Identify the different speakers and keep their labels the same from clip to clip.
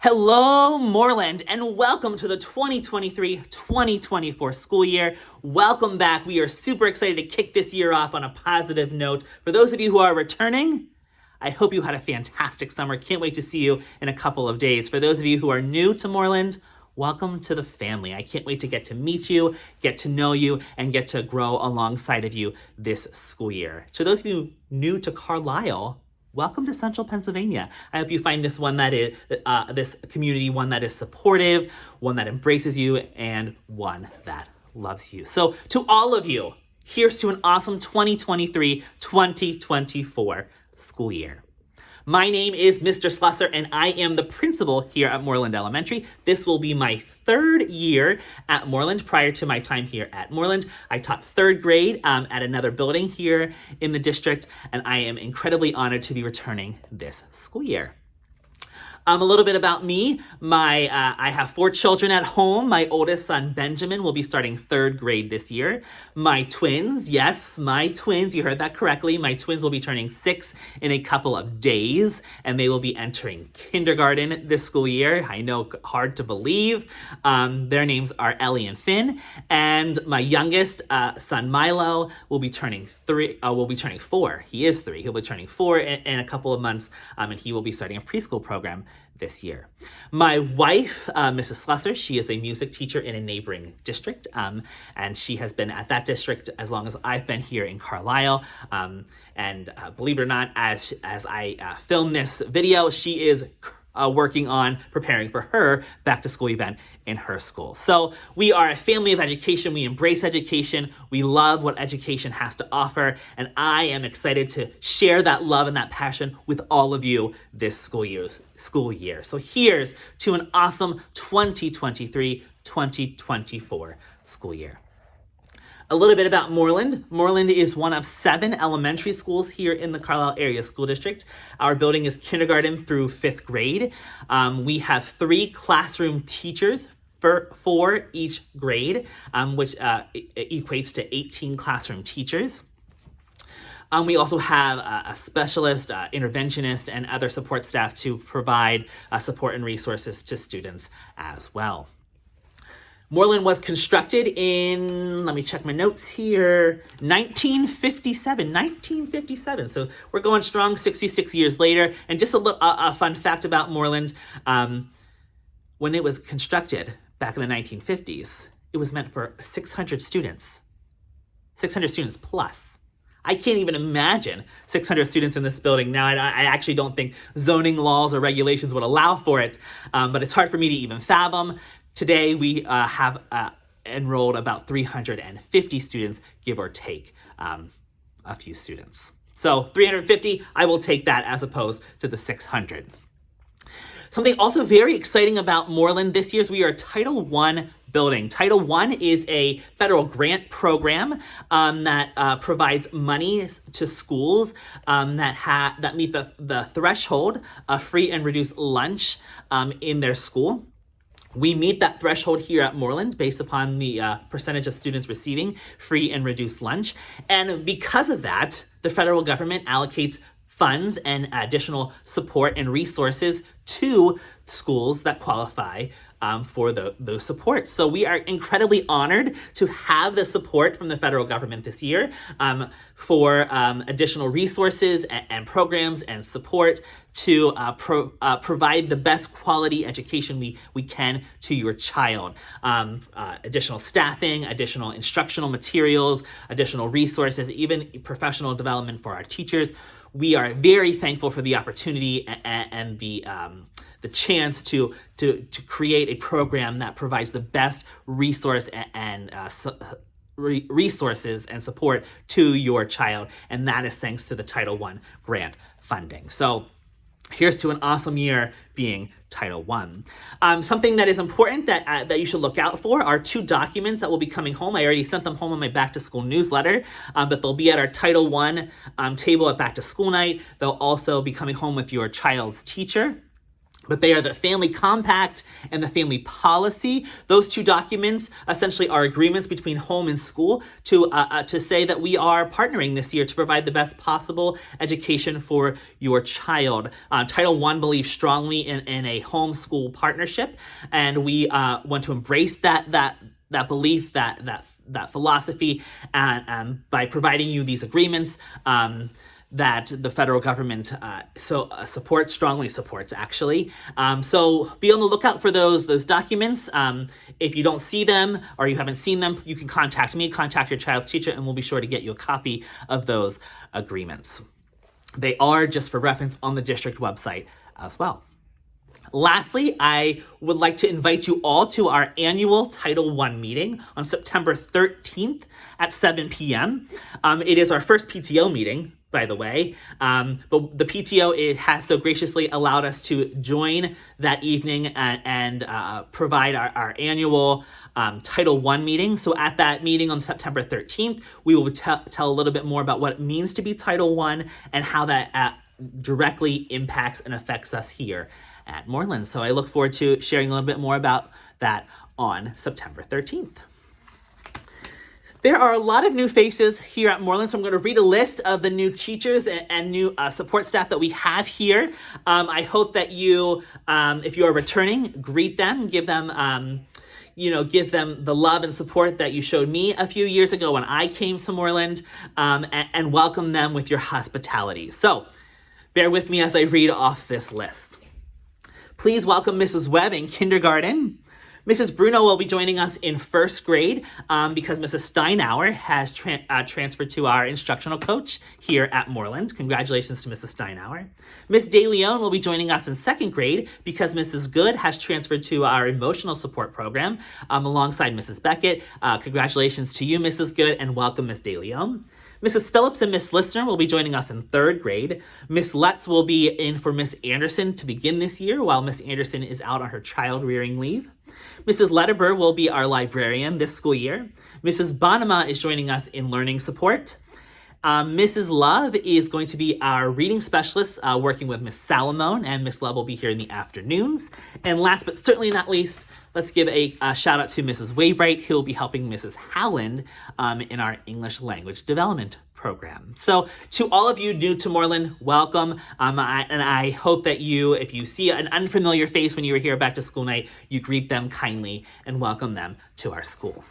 Speaker 1: Hello, Moreland, and welcome to the 2023-2024 school year. Welcome back. We are super excited to kick this year off on a positive note. For those of you who are returning, I hope you had a fantastic summer. Can't wait to see you in a couple of days. For those of you who are new to Moreland, welcome to the family. I can't wait to get to meet you, get to know you, and get to grow alongside of you this school year. To those of you new to Carlisle, welcome to Central Pennsylvania. I hope you find this this community one that is supportive, one that embraces you, and one that loves you. So to all of you, here's to an awesome 2023-2024 school year. My name is Mr. Slusser, and I am the principal here at Moreland Elementary. This will be my third year at Moreland. Prior to my time here at Moreland, I taught third grade at another building here in the district, and I am incredibly honored to be returning this school year. A little bit about me. I have 4 children at home. My oldest son, Benjamin, will be starting third grade this year. My twins, yes, my twins, you heard that correctly. My twins will be turning 6 in a couple of days, and they will be entering kindergarten this school year. I know, hard to believe. Their names are Ellie and Finn, and my youngest son, Milo, will be turning 4. He is 3. He'll be turning 4 in a couple of months, and he will be starting a preschool program this year. My wife, Mrs. Slusser, she is a music teacher in a neighboring district, and she has been at that district as long as I've been here in Carlisle. And believe it or not, as I film this video, she is working on preparing for her back to school event in her school. So we are a family of education. We embrace education. We love what education has to offer. And I am excited to share that love and that passion with all of you this school year. So here's to an awesome 2023-2024 school year. A little bit about Moreland. Moreland is one of 7 elementary schools here in the Carlisle Area School District. Our building is kindergarten through 5th grade. We have 3 classroom teachers for each grade, which equates to 18 classroom teachers. We also have a specialist, interventionist, and other support staff to provide support and resources to students as well. Moreland was constructed in, let me check my notes here, 1957. So we're going strong 66 years later. And just a fun fact about Moreland, when it was constructed back in the 1950s, it was meant for 600 students plus. I can't even imagine 600 students in this building. Now, I actually don't think zoning laws or regulations would allow for it, but it's hard for me to even fathom. Today, we have enrolled about 350 students, give or take a few students. So 350, I will take that as opposed to the 600. Something also very exciting about Moreland this year is we are a Title I building. Title I is a federal grant program that provides money to schools that meet the threshold of free and reduced lunch in their school. We meet that threshold here at Moreland based upon the percentage of students receiving free and reduced lunch. And because of that, the federal government allocates funds and additional support and resources to schools that qualify for those supports. So we are incredibly honored to have the support from the federal government this year for additional resources and programs and support to provide the best quality education we can to your child. Additional staffing, additional instructional materials, additional resources, even professional development for our teachers. We are very thankful for the opportunity and the chance to create a program that provides the best resources and support to your child, and that is thanks to the Title I grant funding. So here's to an awesome year being Title I. Something that is important that you should look out for are 2 documents that will be coming home. I already sent them home in my back to school newsletter, but they'll be at our Title I table at back to school night. They'll also be coming home with your child's teacher. But they are the Family Compact and the Family Policy. Those two documents essentially are agreements between home and school to say that we are partnering this year to provide the best possible education for your child. Title I believes strongly in a homeschool partnership, and we want to embrace that belief, that philosophy, and by providing you these agreements that the federal government strongly supports, actually. So be on the lookout for those documents. If you don't see them or you haven't seen them, you can contact me, contact your child's teacher, and we'll be sure to get you a copy of those agreements. They are, just for reference, on the district website as well. Lastly, I would like to invite you all to our annual Title I meeting on September 13th at 7 p.m. It is our first PTO meeting, by the way, but the PTO has so graciously allowed us to join that evening and provide our annual Title I meeting. So at that meeting on September 13th, we will tell a little bit more about what it means to be Title I and how that directly impacts and affects us here at Moreland. So I look forward to sharing a little bit more about that on September 13th. There are a lot of new faces here at Moreland, so I'm going to read a list of the new teachers and new support staff that we have here. I hope that you, if you are returning, greet them, give them give them the love and support that you showed me a few years ago when I came to Moreland, and welcome them with your hospitality. So bear with me as I read off this list. Please welcome Mrs. Webb in kindergarten. Mrs. Bruno will be joining us in first grade because Mrs. Steinauer has transferred to our instructional coach here at Moreland. Congratulations to Mrs. Steinauer. Miss De Leon will be joining us in second grade because Mrs. Good has transferred to our emotional support program alongside Mrs. Beckett. Congratulations to you, Mrs. Good, and welcome, Miss De Leon. Mrs. Phillips and Miss Slusser will be joining us in third grade. Miss Lutz will be in for Miss Anderson to begin this year while Miss Anderson is out on her child rearing leave. Mrs. Letterber will be our librarian this school year. Mrs. Bonema is joining us in learning support. Mrs. Love is going to be our reading specialist, working with Miss Salamone, and Miss Love will be here in the afternoons. And last but certainly not least, let's give a shout out to Mrs. Waybright, who will be helping Mrs. Howland in our English language development program. So to all of you new to Moreland, welcome. And I hope that if you see an unfamiliar face when you were here back to school night, you greet them kindly and welcome them to our school.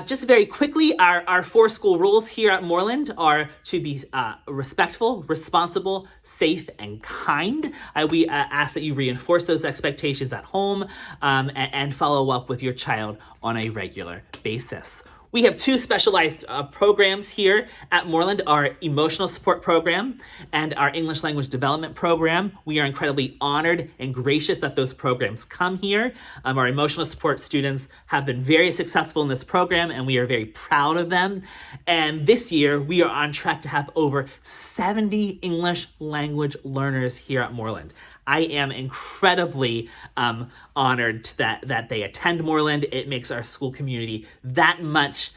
Speaker 1: Just very quickly, our 4 school rules here at Moreland are to be respectful, responsible, safe, and kind. We ask that you reinforce those expectations at home and follow up with your child on a regular basis. We have 2 specialized programs here at Moreland, our emotional support program and our English language development program. We are incredibly honored and gracious that those programs come here. Our emotional support students have been very successful in this program, and we are very proud of them. And this year, we are on track to have over 70 English language learners here at Moreland. I am incredibly honored that they attend Moreland. It makes our school community that much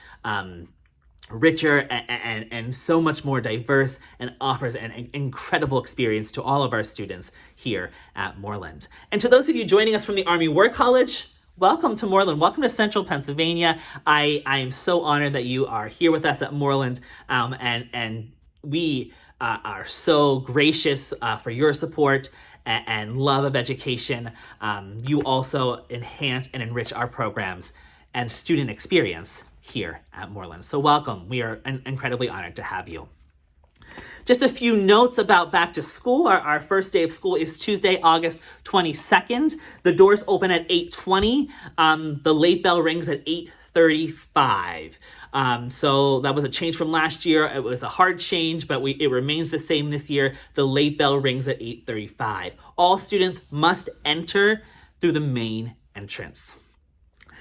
Speaker 1: richer and so much more diverse, and offers an incredible experience to all of our students here at Moreland. And to those of you joining us from the Army War College, welcome to Moreland. Welcome to Central Pennsylvania. I am so honored that you are here with us at Moreland, and we are so gracious for your support and love of education. You also enhance and enrich our programs and student experience here at Moreland. So welcome. We are incredibly honored to have you. Just a few notes about back to school. Our first day of school is Tuesday, August 22nd. The doors open at 8:20. The late bell rings at 8:35. So that was a change from last year. It was a hard change, but it remains the same this year. The late bell rings at 8:35. All students must enter through the main entrance.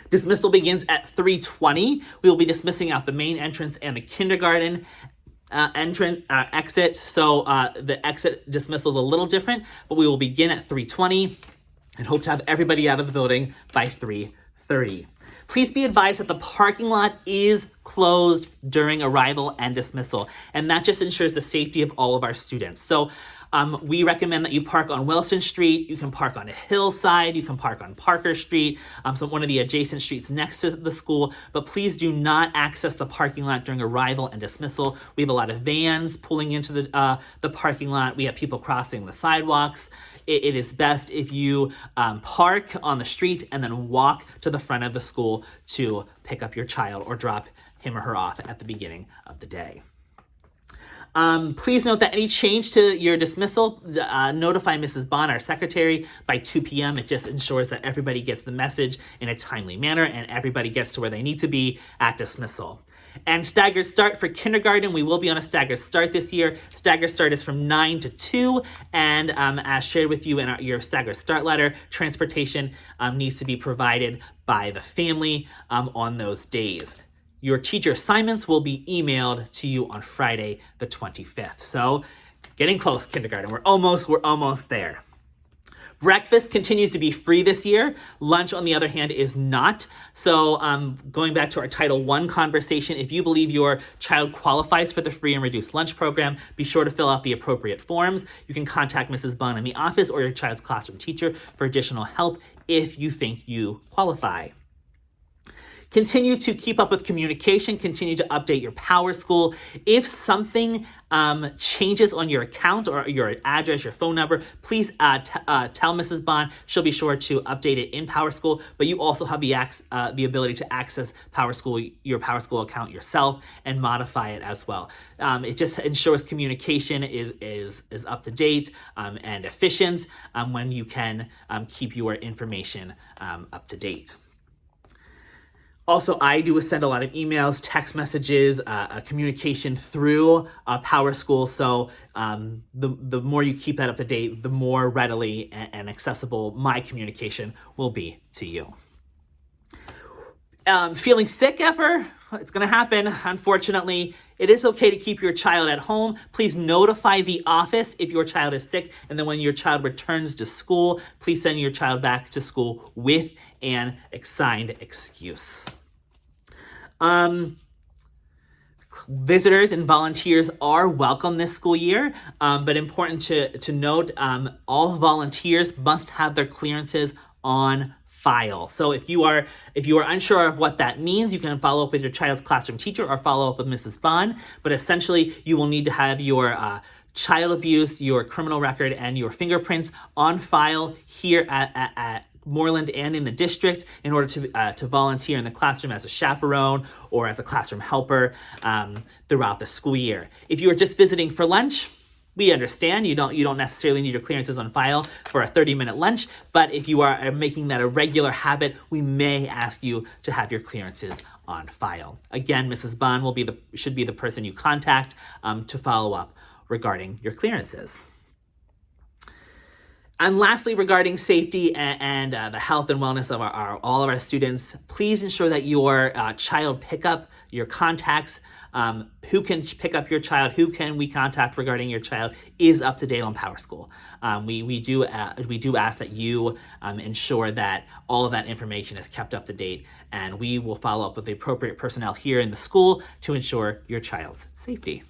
Speaker 1: Dismissal begins at 3:20. We will be dismissing out the main entrance and the kindergarten exit. So the exit dismissal is a little different, but we will begin at 3:20 and hope to have everybody out of the building by 3:30. Please be advised that the parking lot is closed during arrival and dismissal, and that just ensures the safety of all of our students. So We recommend that you park on Wilson Street. You can park on a hillside. You can park on Parker Street, so one of the adjacent streets next to the school. But please do not access the parking lot during arrival and dismissal. We have a lot of vans pulling into the parking lot. We have people crossing the sidewalks. It is best if you park on the street and then walk to the front of the school to pick up your child or drop him or her off at the beginning of the day. Please note that any change to your dismissal, notify Mrs. Bond, our secretary, by 2 p.m. It just ensures that everybody gets the message in a timely manner and everybody gets to where they need to be at dismissal. And staggered start for kindergarten. We will be on a staggered start this year. Staggered start is from 9 to 2. And as shared with you in your staggered start letter, transportation needs to be provided by the family on those days. Your teacher assignments will be emailed to you on Friday, the 25th. So getting close, kindergarten. We're almost there. Breakfast continues to be free this year. Lunch, on the other hand, is not. So going back to our Title I conversation, if you believe your child qualifies for the free and reduced lunch program, be sure to fill out the appropriate forms. You can contact Mrs. Bond in the office or your child's classroom teacher for additional help if you think you qualify. Continue to keep up with communication. Continue to update your PowerSchool. If something changes on your account or your address, your phone number, please tell Mrs. Bond. She'll be sure to update it in PowerSchool. But you also have the ability to access PowerSchool, your PowerSchool account yourself, and modify it as well. It just ensures communication is up to date and efficient when you can keep your information up to date. Also, I do send a lot of emails, text messages, communication through PowerSchool. So the more you keep that up to date, the more readily and accessible my communication will be to you. Feeling sick ever? It's going to happen, unfortunately. It is okay to keep your child at home. Please notify the office if your child is sick. And then when your child returns to school, please send your child back to school with an assigned excuse. Visitors and volunteers are welcome this school year, but important to note, all volunteers must have their clearances on file. So if you are unsure of what that means, you can follow up with your child's classroom teacher or follow up with Mrs. Bond. But essentially, you will need to have your child abuse, your criminal record, and your fingerprints on file here at Moreland and in the district in order to volunteer in the classroom as a chaperone or as a classroom helper throughout the school year. If you are just visiting for lunch, we understand you don't necessarily need your clearances on file for a 30-minute lunch, but if you are making that a regular habit, we may ask you to have your clearances on file. Again, Mrs. Bond should be the person you contact to follow up regarding your clearances. And lastly, regarding safety and the health and wellness of all of our students, please ensure that your child pickup, your contacts, who can pick up your child, who can we contact regarding your child, is up to date on PowerSchool. We do ask that you ensure that all of that information is kept up to date, and we will follow up with the appropriate personnel here in the school to ensure your child's safety.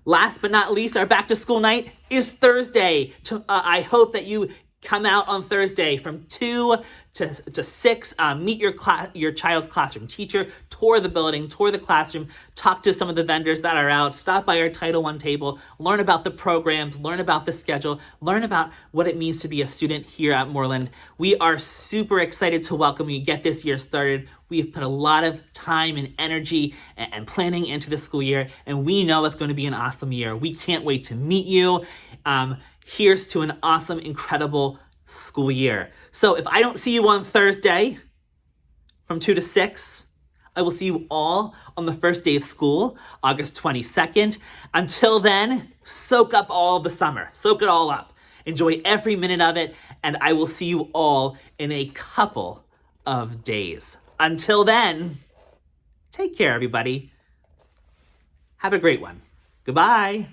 Speaker 1: Last but not least, our back to school night is Thursday. I hope that you come out on Thursday from 2 to 6, meet your child's classroom teacher, tour the building, tour the classroom, talk to some of the vendors that are out, stop by our Title I table, learn about the programs, learn about the schedule, learn about what it means to be a student here at Moreland. We are super excited to welcome you, get this year started. We've put a lot of time and energy and planning into the school year, and we know it's going to be an awesome year. We can't wait to meet you. Here's to an awesome, incredible school year. So if I don't see you on Thursday from 2 to 6, I will see you all on the first day of school, August 22nd. Until then, soak up all of the summer. Soak it all up. Enjoy every minute of it, and I will see you all in a couple of days. Until then, take care, everybody. Have a great one. Goodbye.